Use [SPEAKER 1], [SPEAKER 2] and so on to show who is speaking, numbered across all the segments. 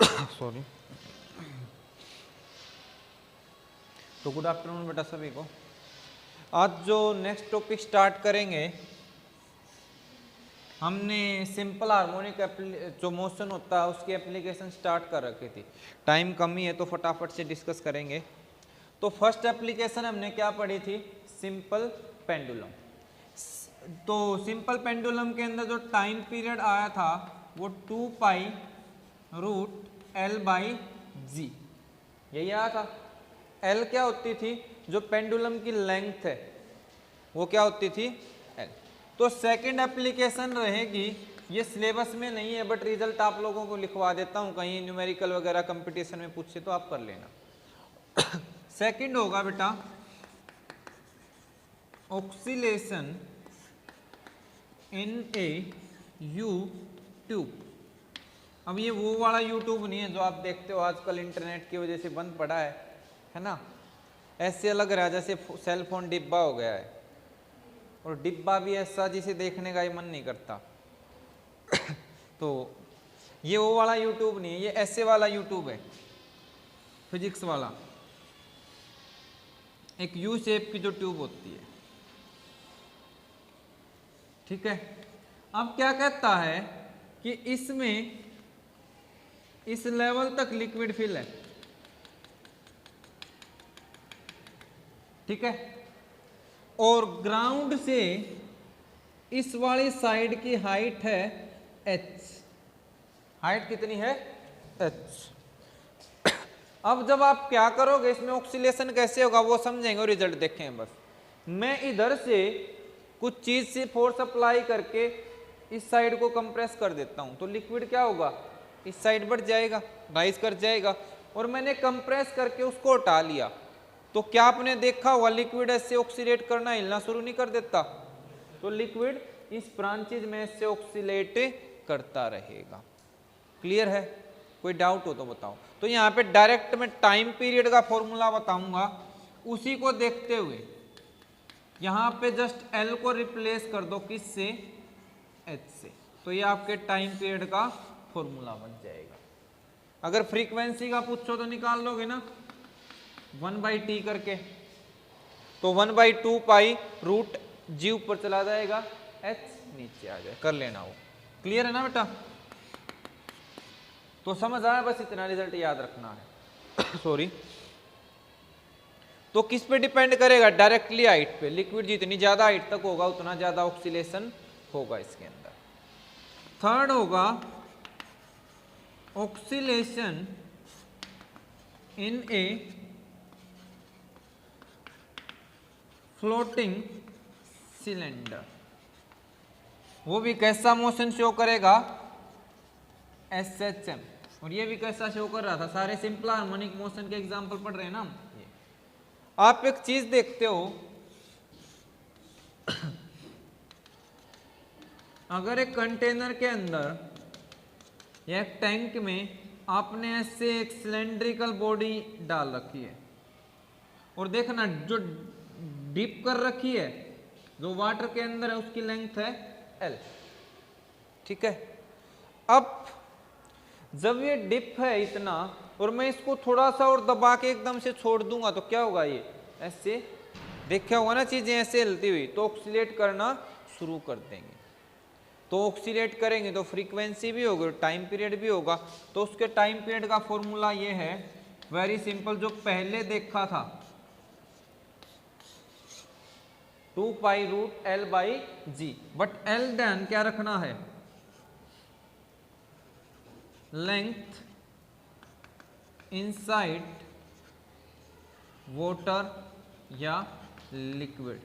[SPEAKER 1] Sorry. तो good afternoon बेटा सभी को। आज जो नेक्स्ट टॉपिक स्टार्ट करेंगे, हमने सिंपल हार्मोनिक जो मोशन होता है उसकी एप्लीकेशन स्टार्ट कर रखी थी। टाइम कम ही है तो फटाफट से डिस्कस करेंगे। तो फर्स्ट एप्लीकेशन हमने क्या पढ़ी थी? Simple pendulum. तो सिंपल पेंडुलम के अंदर जो टाइम पीरियड आया था वो 2 पाई रूट एल बाई जी, यही आया था। एल क्या होती थी? जो पेंडुलम की लेंथ है वो क्या होती थी? एल। तो सेकंड एप्लीकेशन रहेगी, ये सिलेबस में नहीं है बट रिजल्ट आप लोगों को लिखवा देता हूँ, कहीं न्यूमेरिकल वगैरह कंपटीशन में पूछे तो आप कर लेना। सेकंड होगा बेटा oscillation in A you tube. अब ये वो वाला यूट्यूब नहीं है जो आप देखते हो आजकल इंटरनेट की वजह से बंद पड़ा है ना। ऐसे लग रहा है जैसे सेल फोन डिब्बा हो गया है, और डिब्बा भी ऐसा जिसे देखने का ही मन नहीं करता। तो ये वो वाला यूट्यूब नहीं है, ये ऐसे वाला यूट्यूब है, फिजिक्स वाला, एक यू शेप की जो ट्यूब होती है, ठीक है। अब क्या कहता है कि इसमें इस लेवल तक लिक्विड फिल है, ठीक है, और ग्राउंड से इस वाली साइड की हाइट है h। हाइट कितनी है? h। अब जब आप क्या करोगे, इसमें ऑक्सीलेशन कैसे होगा वो समझेंगे और रिजल्ट देखें। बस मैं इधर से कुछ चीज से फोर्स अप्लाई करके इस साइड को कंप्रेस कर देता हूं, तो लिक्विड क्या होगा? इस साइड बढ़ जाएगा, राइज कर जाएगा, और मैंने कंप्रेस करके उसको हटा लिया, तो क्या आपने देखा हुआ लिक्विड ऐसे ऑक्सीलेट करना, हिलना शुरू नहीं कर देता? तो लिक्विड इस ब्रांचेज में से ऑक्सीलेट करता रहेगा। क्लियर है? कोई डाउट हो तो बताओ। तो यहाँ पे डायरेक्ट मैं टाइम पीरियड का फॉर्मूला बताऊंगा, उसी को देखते हुए यहाँ पे जस्ट एल को रिप्लेस कर दो किससे? एच से, तो ये आपके टाइम पीरियड का फॉर्मूला बन जाएगा। अगर फ्रीक्वेंसी का पूछो तो निकाल लोगे ना 1/t करके, तो 1/2 पाई रूट जी ऊपर चला जाएगा, h नीचे आ जाए, कर लेना वो। क्लियर है ना बेटा? तो समझ आया? बस इतना रिजल्ट याद रखना है। सॉरी। तो किस पे डिपेंड करेगा? डायरेक्टली हाइट पे। लिक्विड जितनी ज्यादा हाइट तक होगा उतना ज्यादा ऑक्सीलेशन होगा इसके अंदर। थर्ड होगा oscillation in a floating cylinder. वो भी कैसा मोशन शो करेगा? SHM। और ये भी कैसा शो कर रहा था? सारे सिंपल हार्मोनिक मोशन के एग्जांपल पढ़ रहे हैं ना हम। आप एक चीज देखते हो, अगर एक कंटेनर के अंदर या एक टैंक में आपने ऐसे एक सिलेंड्रिकल बॉडी डाल रखी है, और देखना जो डिप कर रखी है जो वाटर के अंदर है उसकी लेंथ है L, ठीक है। अब जब ये डिप है इतना और मैं इसको थोड़ा सा और दबा के एकदम से छोड़ दूंगा तो क्या होगा? ये ऐसे देखा होगा ना चीजें ऐसे हिलती हुई, तो ऑक्सीलेट करना शुरू कर देंगे। तो ऑक्सीलेट करेंगे तो फ्रीक्वेंसी भी होगी, टाइम पीरियड भी होगा। तो उसके टाइम पीरियड का फॉर्मूला ये है, वेरी सिंपल, जो पहले देखा था 2 pi root L by g, but L then क्या रखना है? लेंथ इनसाइड वाटर या लिक्विड।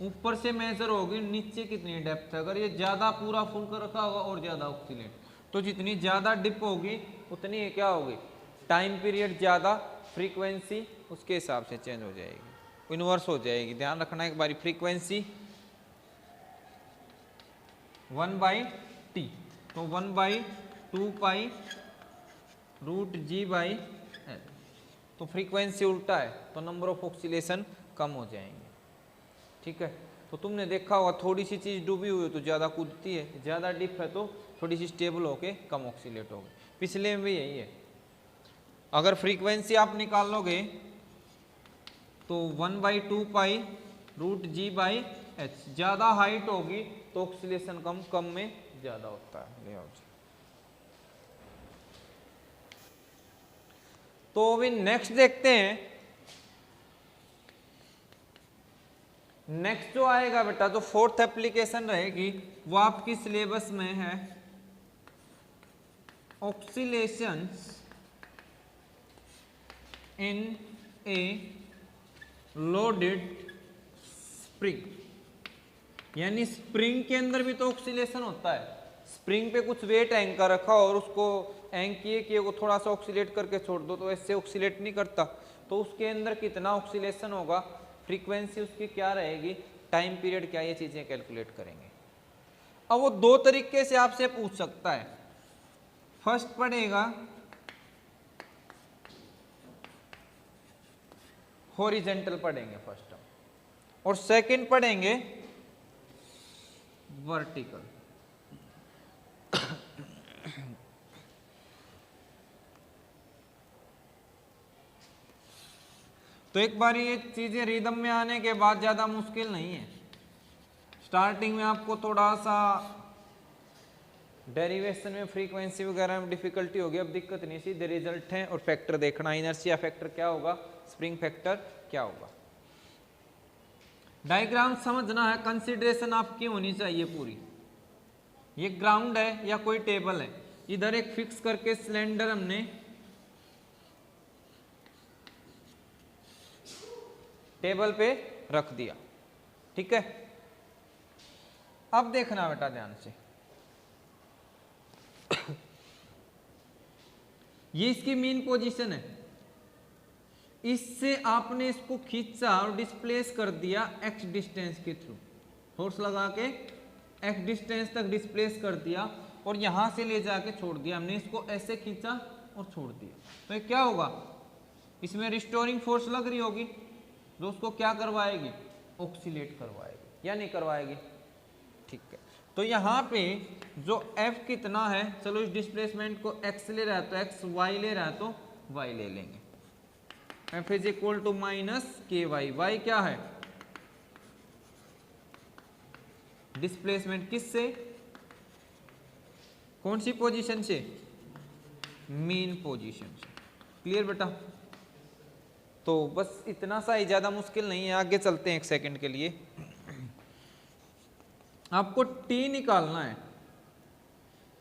[SPEAKER 1] ऊपर से मेजर होगी नीचे कितनी डेप्थ है। अगर ये ज्यादा पूरा फुल कर रखा होगा और ज्यादा ऑक्सीलेट, तो जितनी ज्यादा डिप होगी उतनी क्या होगी? टाइम पीरियड ज्यादा, फ्रीक्वेंसी उसके हिसाब से चेंज हो जाएगी, इन्वर्स हो जाएगी। ध्यान रखना एक बारी, फ्रीक्वेंसी 1/t, तो 1/2 pi root g by L. तो फ्रीक्वेंसी उल्टा है तो नंबर ऑफ ऑक्सीलेशन कम हो जाएंगे, ठीक है। तो तुमने देखा होगा थोड़ी सी चीज डूबी हुई है तो ज्यादा कूदती है, ज्यादा डिप है तो थोड़ी सी स्टेबल होके कम ऑक्सीलेट होगी। पिछले में भी यही है। अगर फ्रीक्वेंसी आप निकाल लोगे तो 1/2π√g/h, ज्यादा हाइट होगी तो ऑक्सीलेशन कम, कम में ज्यादा होता है। ले आओ जी। तो अभी नेक्स्ट देखते हैं। नेक्स्ट जो आएगा बेटा, जो फोर्थ एप्लीकेशन रहेगी वो आपकी सिलेबस में है ऑक्सीलेशंस इन ए लोडेड स्प्रिंग, यानी स्प्रिंग के अंदर भी तो ऑक्सीलेशन होता है। स्प्रिंग पे कुछ वेट एंकर रखा और उसको एंकिए किए को थोड़ा सा ऑक्सीलेट करके छोड़ दो तो ऐसे ऑक्सीलेट नहीं करता, तो उसके अंदर कितना ऑक्सीलेशन होगा, फ्रीक्वेंसी उसकी क्या रहेगी, टाइम पीरियड क्या, ये चीजें कैलकुलेट करेंगे। अब वो दो तरीके से आपसे पूछ सकता है। फर्स्ट पढ़ेगा हॉरिजेंटल पढ़ेंगे फर्स्ट, और सेकंड पढ़ेंगे वर्टिकल। तो एक बार ये चीजें रिदम में आने के बाद ज्यादा मुश्किल नहीं है। स्टार्टिंग में आपको थोड़ा सा डेरिवेशन में फ्रीक्वेंसी वगैरह में डिफिकल्टी होगी, अब दिक्कत नहीं, सीधे रिजल्ट है और फैक्टर देखना, इनर्शिया फैक्टर क्या होगा, स्प्रिंग फैक्टर क्या होगा। डायग्राम समझना है, कंसीडरेशन आपकी होनी चाहिए पूरी। ये ग्राउंड है या कोई टेबल है, इधर एक फिक्स करके सिलेंडर हमने टेबल पे रख दिया, ठीक है। अब देखना बेटा ध्यान से, ये इसकी मेन पोजीशन है, इससे आपने इसको खींचा और डिस्प्लेस कर दिया x डिस्टेंस के थ्रू, फोर्स लगा के x डिस्टेंस तक डिस्प्लेस कर दिया और यहां से ले जाके छोड़ दिया हमने, इसको ऐसे खींचा और छोड़ दिया, तो ये क्या होगा, इसमें रिस्टोरिंग फोर्स लग रही होगी जो उसको क्या करवाएगी, ऑक्सीलेट करवाएगी या नहीं करवाएगी, ठीक है। तो यहाँ पे जो F कितना है, चलो इस डिस्प्लेसमेंट को x ले रहा है तो x, y ले रहा है तो y ले लेंगे। F is equal to -ky, y क्या है, डिस्प्लेसमेंट किससे, कौन सी पोजीशन से, मेन पोजीशन से। क्लियर बेटा, तो बस इतना सा ही, ज्यादा मुश्किल नहीं है। आगे चलते हैं एक सेकंड के लिए। आपको T निकालना है,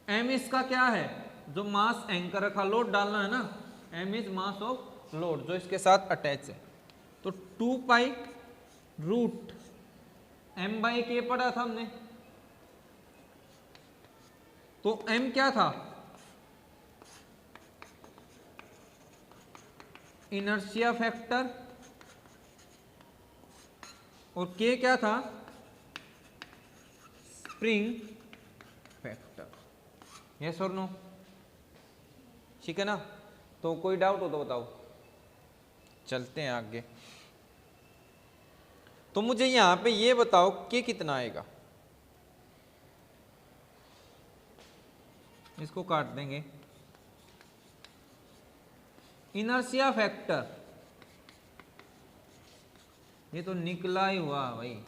[SPEAKER 1] M इसका क्या है, जो मास एंकर रखा, लोड डालना है ना, M is mass of load जो इसके साथ अटैच है, तो 2π√m/k पढ़ा था हमने, तो M क्या था, इनर्शिया फैक्टर, और K क्या था, स्प्रिंग फैक्टर। यस और नो, ठीक है ना। तो कोई डाउट हो तो बताओ, चलते हैं आगे। तो मुझे यहां पे ये बताओ कि कितना आएगा, इसको काट देंगे। इनर्शिया फैक्टर, ये तो निकला ही हुआ भाई।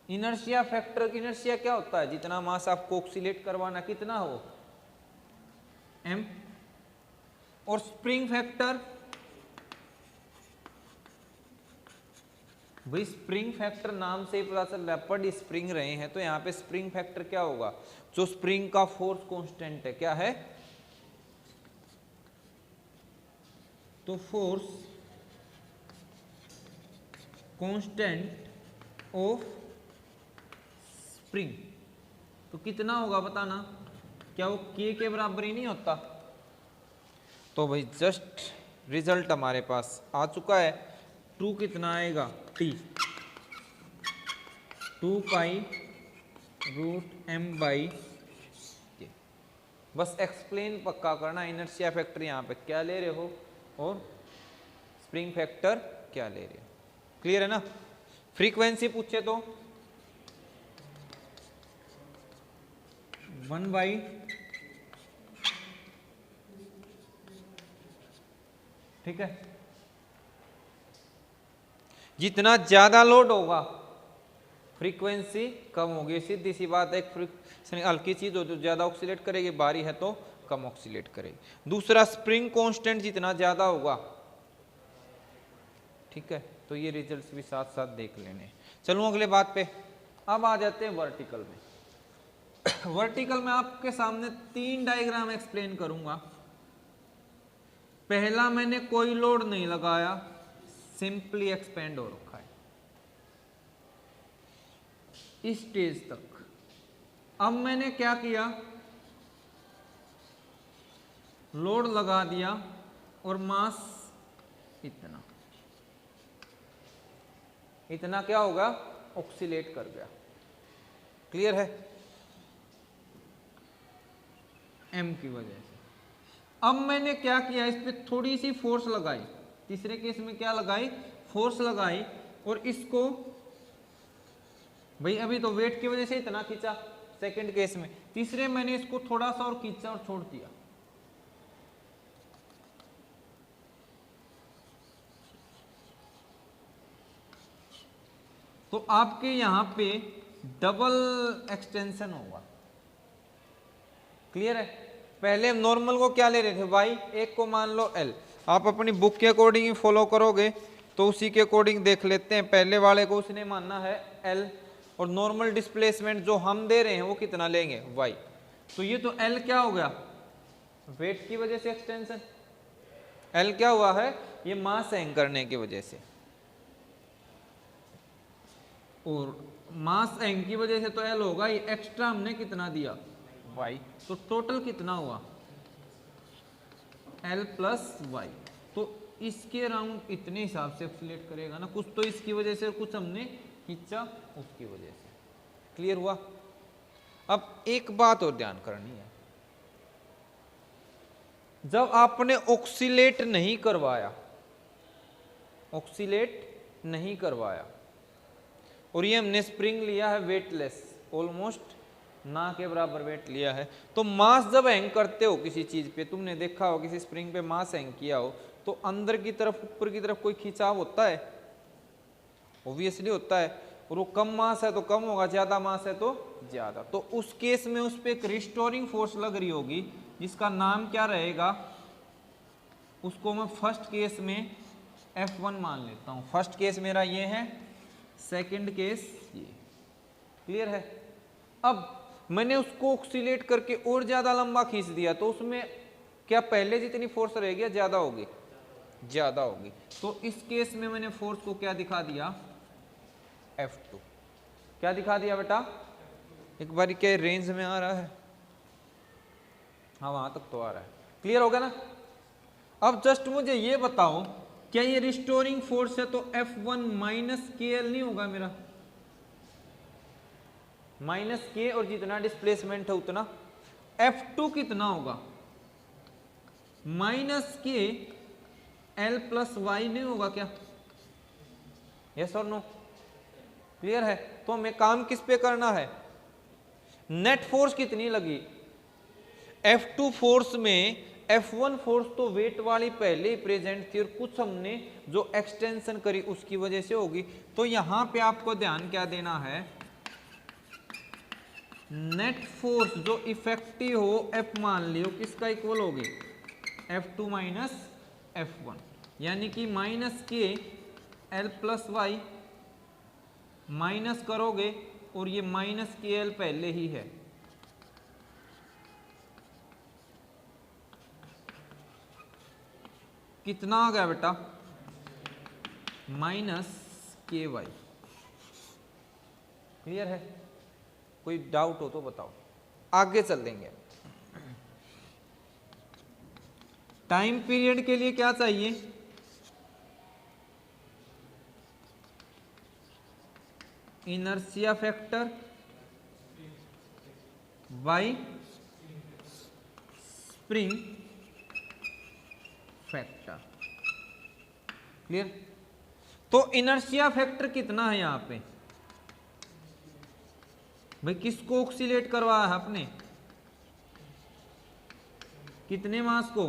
[SPEAKER 1] इनर्शिया फैक्टर, इनर्शिया क्या होता है, जितना मास आपको ऑक्सीलेट करवाना कितना हो, m, और स्प्रिंग फैक्टर, भाई स्प्रिंग फैक्टर नाम से ही पता चल रहा है, पढ़ स्प्रिंग रहे हैं तो यहाँ पे स्प्रिंग फैक्टर क्या होगा, जो स्प्रिंग का फोर्स कांस्टेंट है, क्या है, तो फोर्स कांस्टेंट ऑफ स्प्रिंग, तो कितना होगा बताना, क्या वो K के बराबर ही नहीं होता। तो भाई जस्ट रिजल्ट हमारे पास आ चुका है, 2 कितना आएगा, T 2π√m/k। बस एक्सप्लेन पक्का करना, इनर्शिया फैक्टर यहाँ पे क्या ले रहे हो और स्प्रिंग फैक्टर क्या ले रहे हो, क्लियर है ना। फ्रीक्वेंसी पूछे तो 1/2π ठीक है, जितना ज्यादा लोड होगा फ्रीक्वेंसी कम होगी, सीधी सी बात है। एक हल्की चीज हो तो ज्यादा ऑक्सीलेट करेगी, भारी है तो कम ऑक्सीलेट करेगी। दूसरा, स्प्रिंग कांस्टेंट जितना ज्यादा होगा, ठीक है, तो ये रिजल्ट्स भी साथ साथ देख लेने। चलूं अगले बात पे। अब आ जाते हैं वर्टिकल में। वर्टिकल में आपके सामने 3 डायग्राम एक्सप्लेन करूंगा। पहला, मैंने कोई लोड नहीं लगाया, सिंपली एक्सपेंड हो रखा है इस स्टेज तक। अब मैंने क्या किया, लोड लगा दिया और मास इतना, इतना क्या होगा, ऑक्सीलेट कर गया। क्लियर है, एम की वजह से। अब मैंने क्या किया, इस पे थोड़ी सी फोर्स लगाई, तीसरे केस में क्या लगाई, फोर्स लगाई, और इसको भाई अभी तो वेट की वजह से इतना खींचा सेकंड केस में, तीसरे मैंने इसको थोड़ा सा और खींचा और छोड़ दिया। तो आपके यहां पे डबल एक्सटेंशन होगा। क्लियर है, पहले हम नॉर्मल को क्या ले रहे थे, वाई, एक को मान लो एल। आप अपनी बुक के अकॉर्डिंग ही फॉलो करोगे तो उसी के अकॉर्डिंग देख लेते हैं। पहले वाले को उसने मानना है एल, और नॉर्मल डिस्प्लेसमेंट जो हम दे रहे हैं वो कितना लेंगे, वाई। तो ये तो एल क्या हो गया, वेट की वजह से एक्सटेंशन, एल क्या हुआ है, ये मास हैंग करने की वजह से, और मास हैंग की वजह से तो एल होगा, ये एक्स्ट्रा हमने कितना दिया, वाई। तो टोटल कितना हुआ, एल प्लस वाई। तो इसके अराउंड इतने हिसाब से ऑक्सीलेट करेगा ना, कुछ तो इसकी वजह से, कुछ हमने खींचा उसकी वजह से। क्लियर हुआ। अब एक बात और ध्यान करनी है, जब आपने ऑक्सीलेट नहीं करवाया, ऑक्सीलेट नहीं करवाया, और ये हमने स्प्रिंग लिया है वेटलेस, ऑलमोस्ट ना के बराबर वेट लिया है, तो मास जब हैंग करते हो किसी चीज पे, तुमने देखा हो किसी स्प्रिंग पे मास हैंग किया हो, तो अंदर की तरफ, ऊपर की तरफ कोई खिंचाव होता है, ऑब्वियसली होता है। और वो कम मास है तो कम होगा, ज्यादा मास है तो ज्यादा। तो उस केस में उस पर एक रिस्टोरिंग फोर्स लग रही होगी, जिसका नाम क्या रहेगा, उसको मैं फर्स्ट केस में F1 मान लेता हूं। फर्स्ट केस मेरा ये है, सेकंड केस ये। क्लियर है। अब मैंने उसको ऑक्सीलेट करके और ज्यादा लंबा खींच दिया, तो उसमें क्या पहले जितनी फोर्स रहेगी या ज्यादा होगी, ज्यादा होगी। तो इस केस में मैंने फोर्स को क्या दिखा दिया, F2। क्या दिखा दिया बेटा, एक बार क्या रेंज में आ रहा है, हाँ वहां तक तो आ रहा है। क्लियर हो गया ना। अब जस्ट मुझे ये बताओ, क्या ये रिस्टोरिंग फोर्स है तो F1 माइनस KL नहीं होगा मेरा, माइनस के, और जितना डिस्प्लेसमेंट है उतना। F2 कितना होगा, माइनस के L प्लस वाई नहीं होगा क्या, यस और नो। क्लियर है। तो हमें काम किस पे करना है, नेट फोर्स कितनी लगी, F2 फोर्स में F1 फोर्स तो वेट वाली पहले ही प्रेजेंट थी, और कुछ हमने जो एक्सटेंशन करी उसकी वजह से होगी। तो यहां पे आपको ध्यान क्या देना है, नेट फोर्स जो इफेक्टिव हो F मान लियो, किसका इक्वल होगी, F2 माइनस F1, यानी कि माइनस के L प्लस वाई माइनस करोगे, और ये माइनस के L पहले ही है, कितना आ गया बेटा, माइनस के वाई। क्लियर है। कोई डाउट हो तो बताओ, आगे चल देंगे। टाइम पीरियड के लिए क्या चाहिए, inertia factor by spring factor. Clear. तो इनर्शिया फैक्टर कितना है यहां पे भाई, किसको ऑक्सीलेट करवाया है आपने, कितने मास को,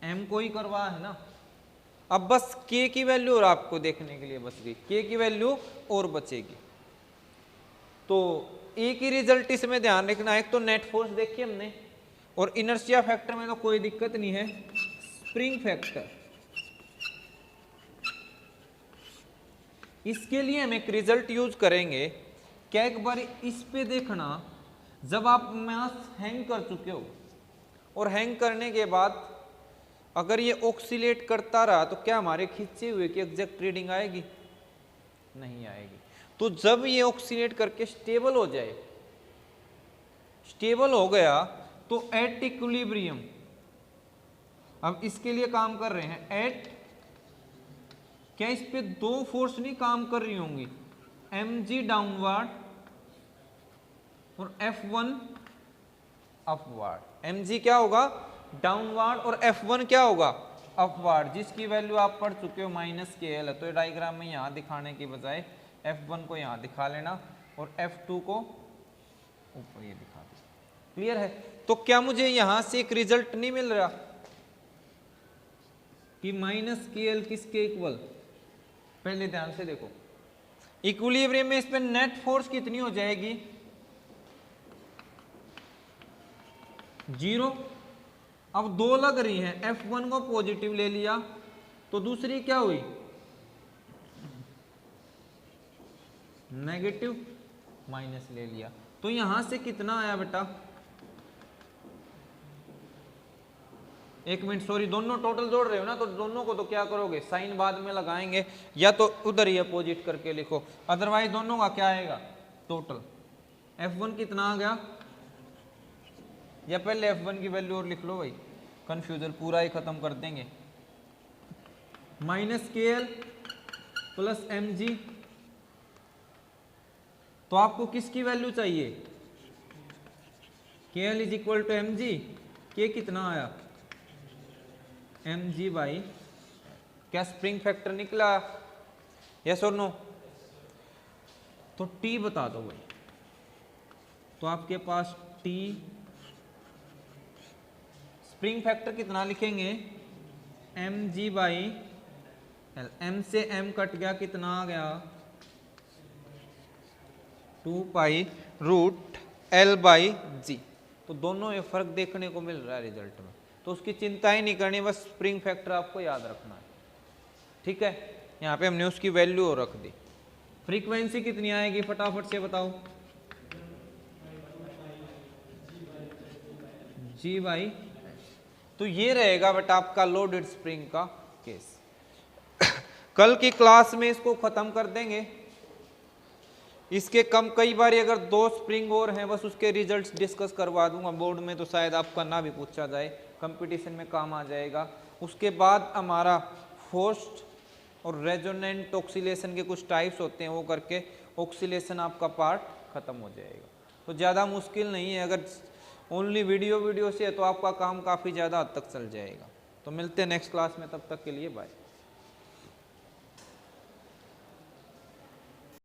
[SPEAKER 1] m को ही करवा है ना। अब बस k की वैल्यू और आपको देखने के लिए बच गई, k की वैल्यू और बचेगी। तो एक ही रिजल्ट इसमें ध्यान रखना, एक तो नेट फोर्स देखिए हमने, और इनर्शिया फैक्टर में तो कोई दिक्कत नहीं है। स्प्रिंग फैक्टर, इसके लिए हम एक रिजल्ट यूज करेंगे। क्या एक बार इस पे देखना, जब आप मास हैंग कर चुके हो और हैंग करने के बाद अगर ये ऑक्सीलेट करता रहा तो क्या हमारे खींचे हुए की एग्जैक्ट रीडिंग आएगी? नहीं आएगी। तो जब ये ऑक्सीलेट करके स्टेबल हो जाए, स्टेबल हो गया तो एट इक्विलिब्रियम, अब इसके लिए काम कर रहे हैं एट, क्या इस पे दो फोर्स नहीं काम कर रही होंगी, mg डाउनवर्ड और F1 अपवर्ड। mg क्या होगा? डाउनवर्ड, और F1 क्या होगा? अपवर्ड, जिसकी वैल्यू आप पढ़ चुके हो -KL है। तो ये डायग्राम में यहां दिखाने की बजाय F1 को यहां दिखा लेना और F2 को ऊपर ये दिखा दो। क्लियर है? तो क्या मुझे यहां से एक रिजल्ट नहीं मिल रहा कि -KL किसके इक्वल? पहले ध्यान से देखो, इक्विलिब्रियम में इस पे नेट फोर्स कितनी हो जाएगी? 0। अब दो लग रही हैं, F1 को पॉजिटिव ले लिया तो दूसरी क्या हुई? नेगेटिव, माइनस ले लिया। तो यहां से कितना आया बेटा? एक मिनट, सॉरी, दोनों टोटल जोड़ रहे हो ना, तो दोनों को तो क्या करोगे? साइन बाद में लगाएंगे, या तो उधर ही अपोजिट करके लिखो, अदरवाइज दोनों का क्या आएगा? टोटल। F1 कितना आ गया? या पहले F1 की वैल्यू और लिख लो भाई, कंफ्यूजन पूरा ही खत्म कर देंगे। -KL प्लस mg, तो आपको किसकी वैल्यू चाहिए? KL is equal to mg, k कितना आया? mg बाई, क्या स्प्रिंग फैक्टर निकला? यस और नो? तो t बता दो भाई। तो आपके पास t, स्प्रिंग फैक्टर कितना लिखेंगे? mg बाई l, m से m कट गया, कितना आ गया? 2 पाई रूट l बाई जी। तो दोनों ये फर्क देखने को मिल रहा है रिजल्ट में, तो उसकी चिंता ही नहीं करनी, बस स्प्रिंग फैक्टर आपको याद रखना है। ठीक है, यहाँ पे हमने उसकी वैल्यू और रख दी। फ्रीक्वेंसी कितनी आएगी फटाफट से बताओ? जी बाई, तो ये रहेगा बेटा आपका लोडेड स्प्रिंग का केस। कल की क्लास में इसको खत्म कर देंगे। इसके कम कई बार अगर दो स्प्रिंग और हैं, बस उसके रिजल्ट्स डिस्कस करवा दूंगा बोर्ड में, तो शायद आपका ना भी पूछा जाए, कंपटीशन में काम आ जाएगा। उसके बाद हमारा फोर्स्ड और रेजोनेंट ऑक्सीलेशन के कुछ टाइप्स होते हैं, वो करके ऑक्सीलेशन आपका पार्ट खत्म हो जाएगा। तो ज़्यादा मुश्किल नहीं है, अगर ओनली वीडियो से है तो आपका काम काफ़ी ज़्यादा हद तक चल जाएगा। तो मिलते हैं नेक्स्ट क्लास में, तब तक के लिए बाय।